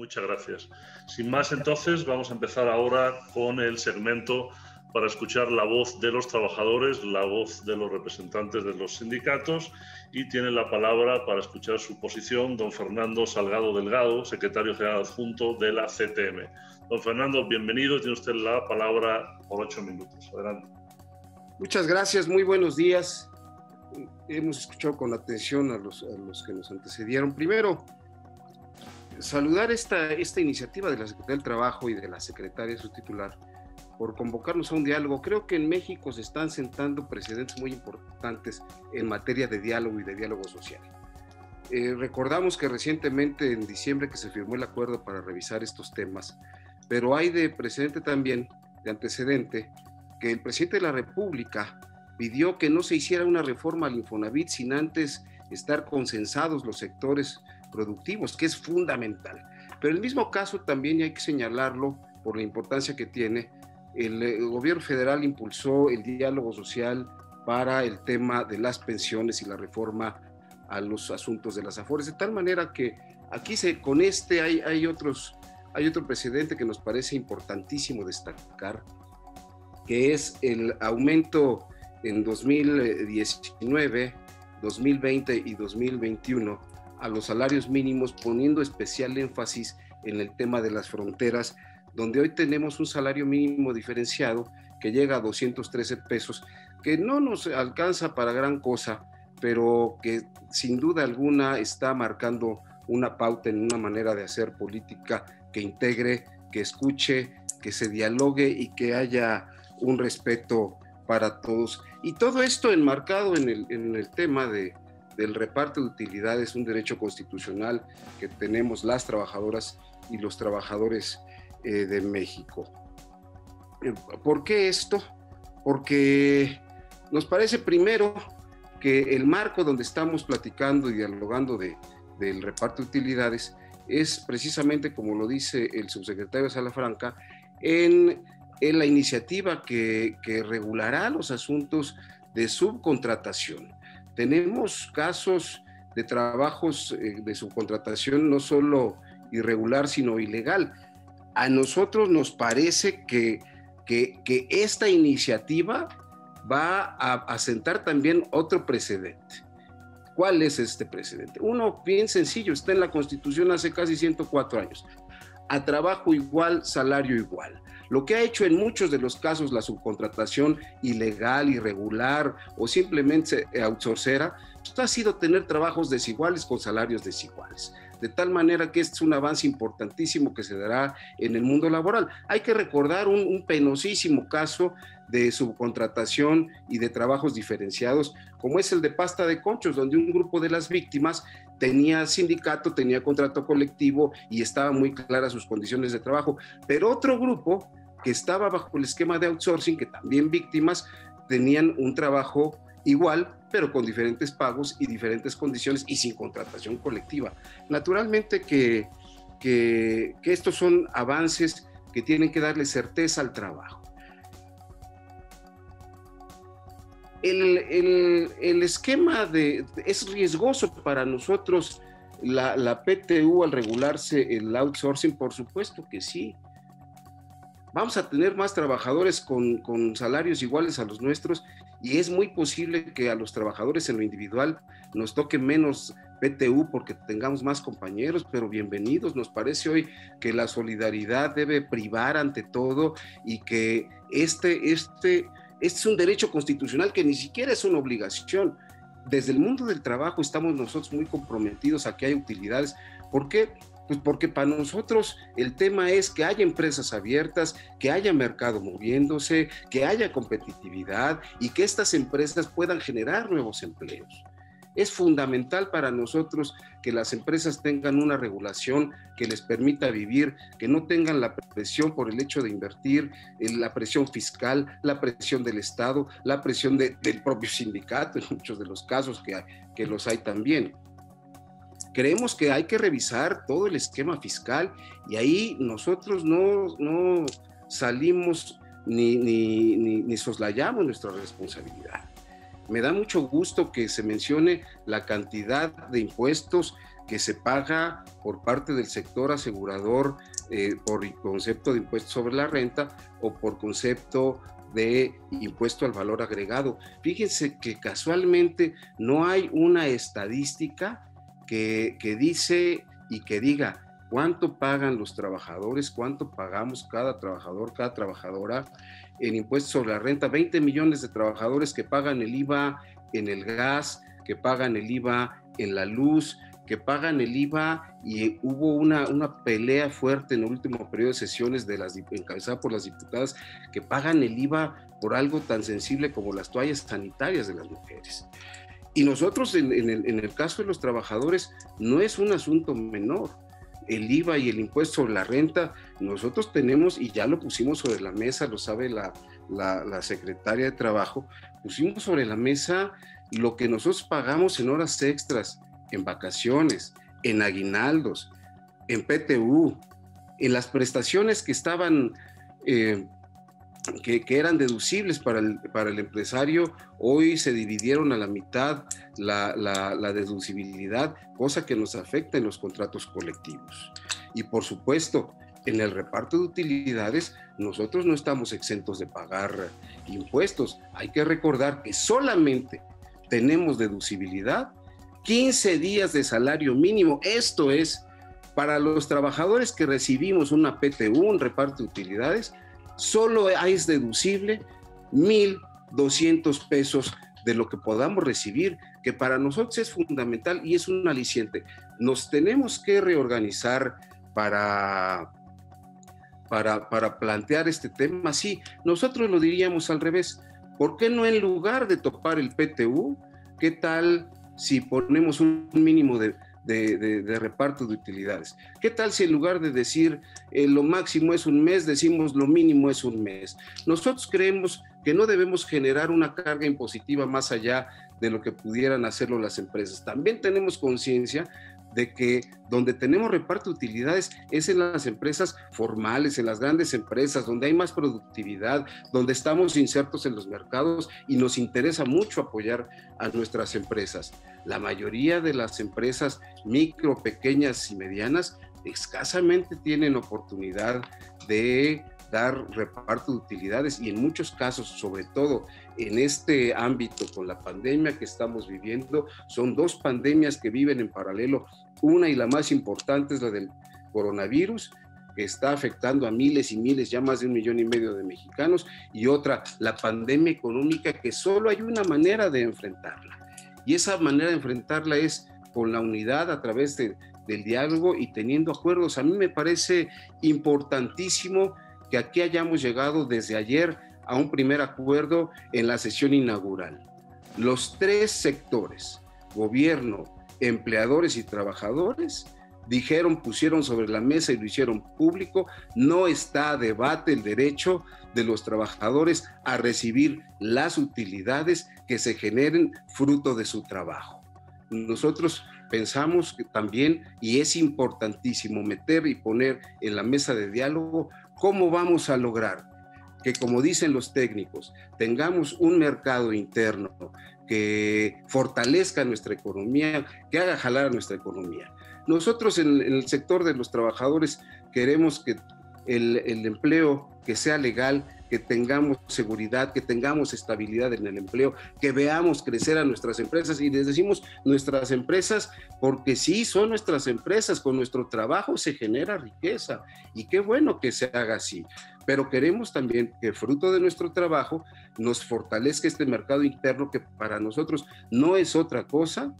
Muchas gracias. Sin más, entonces, vamos a empezar ahora con el segmento para escuchar la voz de los trabajadores, la voz de los representantes de los sindicatos, y tiene la palabra para escuchar su posición don Fernando Salgado Delgado, secretario general adjunto de la CTM. Don Fernando, bienvenido, tiene usted la palabra por 8 minutos. Adelante. Muchas gracias, muy buenos días. Hemos escuchado con atención a los que nos antecedieron. Primero, saludar esta iniciativa de la Secretaría del Trabajo y de la secretaria, su titular, por convocarnos a un diálogo. Creo que en México se están sentando precedentes muy importantes en materia de diálogo y de diálogo social. Recordamos que recientemente, en diciembre, que se firmó el acuerdo para revisar estos temas, pero hay de precedente también, de antecedente, que el presidente de la República pidió que no se hiciera una reforma al Infonavit sin antes estar consensados los sectores productivos, que es fundamental. Pero en el mismo caso también hay que señalarlo por la importancia que tiene. El gobierno federal impulsó el diálogo social para el tema de las pensiones y la reforma a los asuntos de las Afores, de tal manera que aquí con hay otro precedente que nos parece importantísimo destacar, que es el aumento en 2019, 2020 y 2021 a los salarios mínimos, poniendo especial énfasis en el tema de las fronteras, donde hoy tenemos un salario mínimo diferenciado que llega a 213 pesos, que no nos alcanza para gran cosa, pero que sin duda alguna está marcando una pauta en una manera de hacer política que integre, que escuche, que se dialogue y que haya un respeto para todos. Y todo esto enmarcado en el tema del reparto de utilidades, un derecho constitucional que tenemos las trabajadoras y los trabajadores de México. ¿Por qué esto? Porque nos parece primero que el marco donde estamos platicando y dialogando del reparto de utilidades es precisamente, como lo dice el subsecretario Salafranca, en la iniciativa que regulará los asuntos de subcontratación. Tenemos casos de trabajos de subcontratación no solo irregular, sino ilegal. A nosotros nos parece que esta iniciativa va a sentar también otro precedente. ¿Cuál es este precedente? Uno bien sencillo, está en la Constitución hace casi 104 años. A trabajo igual, salario igual. Lo que ha hecho en muchos de los casos la subcontratación ilegal, irregular o simplemente outsourcera, ha sido tener trabajos desiguales con salarios desiguales. De tal manera que este es un avance importantísimo que se dará en el mundo laboral. Hay que recordar un penosísimo caso de subcontratación y de trabajos diferenciados, como es el de pasta de conchos, donde un grupo de las víctimas tenía sindicato, tenía contrato colectivo y estaban muy claras sus condiciones de trabajo, pero otro grupo que estaba bajo el esquema de outsourcing, que también víctimas, tenían un trabajo igual, pero con diferentes pagos y diferentes condiciones y sin contratación colectiva. Naturalmente que estos son avances que tienen que darle certeza al trabajo. El esquema es riesgoso para nosotros la PTU al regularse el outsourcing, por supuesto que sí. Vamos a tener más trabajadores con salarios iguales a los nuestros y es muy posible que a los trabajadores en lo individual nos toque menos PTU porque tengamos más compañeros, pero bienvenidos. Nos parece hoy que la solidaridad debe privar ante todo y que este es un derecho constitucional que ni siquiera es una obligación. Desde el mundo del trabajo estamos nosotros muy comprometidos a que haya utilidades. ¿Por qué? Pues porque para nosotros el tema es que haya empresas abiertas, que haya mercado moviéndose, que haya competitividad y que estas empresas puedan generar nuevos empleos. Es fundamental para nosotros que las empresas tengan una regulación que les permita vivir, que no tengan la presión por el hecho de invertir, la presión fiscal, la presión del Estado, la presión del propio sindicato, en muchos de los casos que los hay también. Creemos que hay que revisar todo el esquema fiscal y ahí nosotros no salimos ni soslayamos nuestra responsabilidad. Me da mucho gusto que se mencione la cantidad de impuestos que se paga por parte del sector asegurador por concepto de impuesto sobre la renta o por concepto de impuesto al valor agregado. Fíjense que casualmente no hay una estadística que dice y que diga cuánto pagan los trabajadores, cuánto pagamos cada trabajador, cada trabajadora en impuestos sobre la renta. 20 millones de trabajadores que pagan el IVA en el gas, que pagan el IVA en la luz, que pagan el IVA, y hubo una pelea fuerte en el último periodo de sesiones encabezada por las diputadas, que pagan el IVA por algo tan sensible como las toallas sanitarias de las mujeres. Y nosotros en el caso de los trabajadores no es un asunto menor. El IVA y el impuesto sobre la renta, nosotros tenemos, y ya lo pusimos sobre la mesa, lo sabe la secretaria de Trabajo, pusimos sobre la mesa lo que nosotros pagamos en horas extras, en vacaciones, en aguinaldos, en PTU, en las prestaciones que estaban, que eran deducibles para el empresario. Hoy se dividieron a la mitad la deducibilidad, cosa que nos afecta en los contratos colectivos. Y por supuesto, en el reparto de utilidades, nosotros no estamos exentos de pagar impuestos. Hay que recordar que solamente tenemos deducibilidad 15 días de salario mínimo. Esto es, para los trabajadores que recibimos una PTU, un reparto de utilidades, solo es deducible 1,200 pesos de lo que podamos recibir, que para nosotros es fundamental y es un aliciente. Nos tenemos que reorganizar para plantear este tema. Sí, nosotros lo diríamos al revés. ¿Por qué no, en lugar de topar el PTU, qué tal si ponemos un mínimo de reparto de utilidades? ¿Qué tal si en lugar de decir lo máximo es un mes, decimos lo mínimo es un mes? Nosotros creemos que no debemos generar una carga impositiva más allá de lo que pudieran hacerlo las empresas. También tenemos conciencia de que donde tenemos reparto de utilidades es en las empresas formales, en las grandes empresas, donde hay más productividad, donde estamos insertos en los mercados y nos interesa mucho apoyar a nuestras empresas. La mayoría de las empresas micro, pequeñas y medianas escasamente tienen oportunidad de dar reparto de utilidades, y en muchos casos, sobre todo en este ámbito con la pandemia que estamos viviendo, son dos pandemias que viven en paralelo. Una, y la más importante, es la del coronavirus, que está afectando a miles y miles, ya más de 1,5 millones de mexicanos, y otra, la pandemia económica, que solo hay una manera de enfrentarla, y esa manera de enfrentarla es con la unidad a través del diálogo y teniendo acuerdos. A mí me parece importantísimo que aquí hayamos llegado desde ayer a un primer acuerdo en la sesión inaugural. Los tres sectores, gobierno, empleadores y trabajadores, pusieron sobre la mesa y lo hicieron público: no está a debate el derecho de los trabajadores a recibir las utilidades que se generen fruto de su trabajo. Nosotros pensamos que también, y es importantísimo meter y poner en la mesa de diálogo, cómo vamos a lograr que, como dicen los técnicos, tengamos un mercado interno que fortalezca nuestra economía, que haga jalar a nuestra economía. Nosotros en el sector de los trabajadores queremos que el empleo que sea legal, que tengamos seguridad, que tengamos estabilidad en el empleo, que veamos crecer a nuestras empresas. Y les decimos nuestras empresas porque sí, son nuestras empresas. Con nuestro trabajo se genera riqueza, y qué bueno que se haga así. Pero queremos también que, fruto de nuestro trabajo, nos fortalezca este mercado interno, que para nosotros no es otra cosa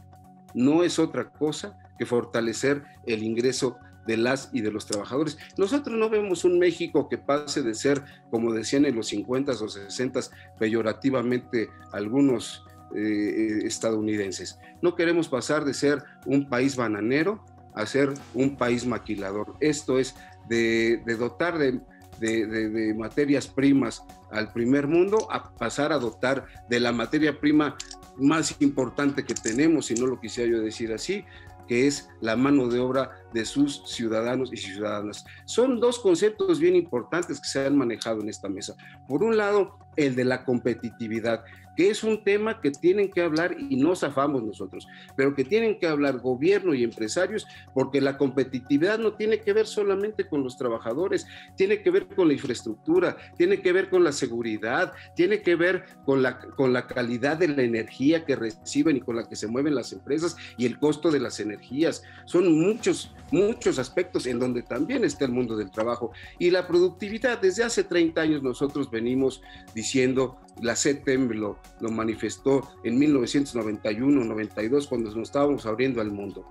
que fortalecer el ingreso de las y de los trabajadores. Nosotros no vemos un México que pase de ser, como decían en los 50s o 60s peyorativamente algunos estadounidenses. No queremos pasar de ser un país bananero a ser un país maquilador. Esto es, de dotar de materias primas al primer mundo, a pasar a dotar de la materia prima más importante que tenemos, si no lo quisiera yo decir así, que es la mano de obra de sus ciudadanos y ciudadanas. Son dos conceptos bien importantes que se han manejado en esta mesa. Por un lado, el de la competitividad. que es un tema que tienen que hablar y no zafamos nosotros, pero que tienen que hablar gobierno y empresarios, porque la competitividad no tiene que ver solamente con los trabajadores, tiene que ver con la infraestructura, tiene que ver con la seguridad, tiene que ver con la calidad de la energía que reciben y con la que se mueven las empresas y el costo de las energías. Son muchos aspectos en donde también está el mundo del trabajo. Y la productividad, desde hace 30 años nosotros venimos diciendo, la CETEM lo manifestó en 1991-92 cuando nos estábamos abriendo al mundo.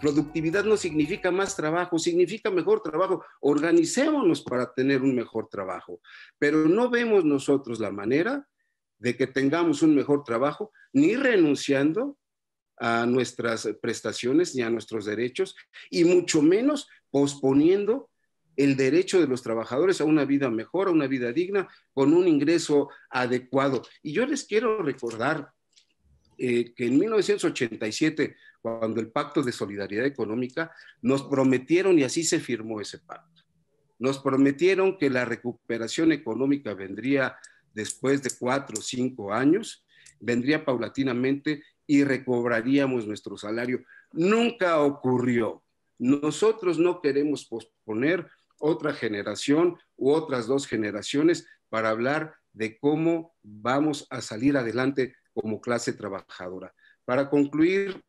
Productividad no significa más trabajo, significa mejor trabajo. Organicémonos para tener un mejor trabajo, pero no vemos nosotros la manera de que tengamos un mejor trabajo, ni renunciando a nuestras prestaciones ni a nuestros derechos, y mucho menos posponiendo el derecho de los trabajadores a una vida mejor, a una vida digna, con un ingreso adecuado. Y yo les quiero recordar que en 1987, cuando el Pacto de Solidaridad Económica, nos prometieron, y así se firmó ese pacto, nos prometieron que la recuperación económica vendría después de 4 o 5 años, vendría paulatinamente y recobraríamos nuestro salario. Nunca ocurrió. Nosotros no queremos posponer otra generación u otras 2 generaciones para hablar de cómo vamos a salir adelante como clase trabajadora. Para concluir,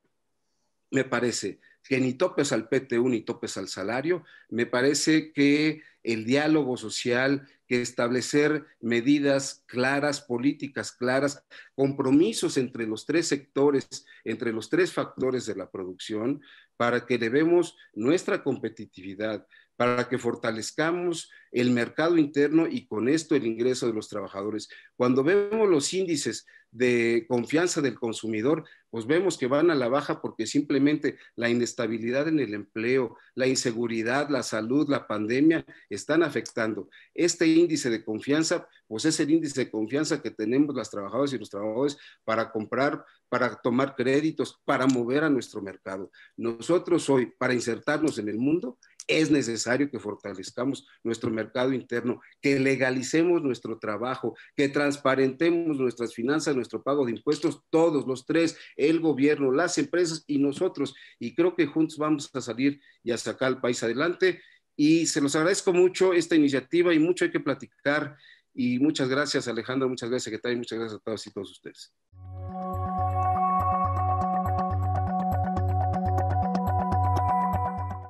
me parece que ni topes al PTU ni topes al salario. Me parece que el diálogo social, que establecer medidas claras, políticas claras, compromisos entre los 3 sectores, entre los 3 factores de la producción, para que elevemos nuestra competitividad, para que fortalezcamos el mercado interno y con esto el ingreso de los trabajadores. Cuando vemos los índices de confianza del consumidor, pues vemos que van a la baja porque simplemente la inestabilidad en el empleo, la inseguridad, la salud, la pandemia están afectando. Este índice de confianza, pues es el índice de confianza que tenemos las trabajadoras y los trabajadores para comprar, para tomar créditos, para mover a nuestro mercado. Nosotros hoy, para insertarnos en el mundo, es necesario que fortalezcamos nuestro mercado interno, que legalicemos nuestro trabajo, que transparentemos nuestras finanzas, nuestro pago de impuestos, todos los 3, el gobierno, las empresas y nosotros. Y creo que juntos vamos a salir y a sacar al país adelante. Y se los agradezco mucho esta iniciativa y mucho hay que platicar. Y muchas gracias, Alejandro, muchas gracias, secretario, y muchas gracias a todos y todos ustedes.